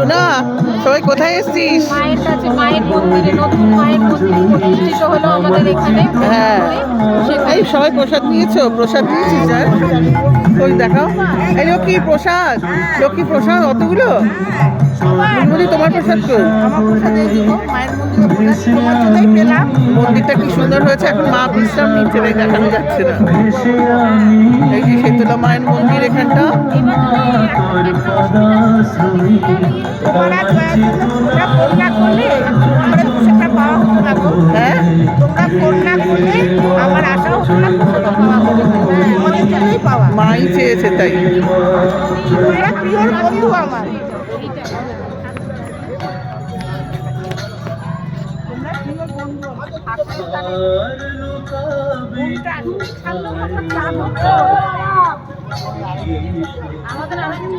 শোনা, সবাই কোথায় এসছিস? মায়ের কাছে, মায়ের মন্দিরে, নতুন মায়ের মন্দির প্রতিষ্ঠিত হলো আমাদের এখানে। হ্যাঁ, এই সবাই প্রসাদ নিয়েছো? প্রসাদ নিয়েছিস? আর ওই দেখাও, এই লক্ষ্মী প্রসাদ, লক্ষ্মী প্রসাদ অতগুলো। বুলবুলি, তোমার প্রসাদ কই? আমার প্রসাদ এই দিব, মায়ের মন্দিরে প্রসাদ তোমার জন্যই পেলাম। মন্দিরটা কি সুন্দর হয়েছে। এখন মা বিশ্রাম নিচ্ছে, তাই দেখানো যাচ্ছে না। এই যে শীতলা মায়ের মন্দির এখানটা। তোমার আর দয়ার জন্য তোমরা ফোন না করলে আমরা প্রসাদটা পাওয়া হতো না গো। হ্যাঁ, তোমরা ফোন না করলে আমার আশা হতো না প্রসাদটা পাওয়া হতো। আমাদের জন্যই পাওয়া। মাই চেয়েছে তাই। তোমরা প্রিয় বন্ধু আমার। তোমরা প্রিয় বন্ধু আমার। আমাদের আরেকজন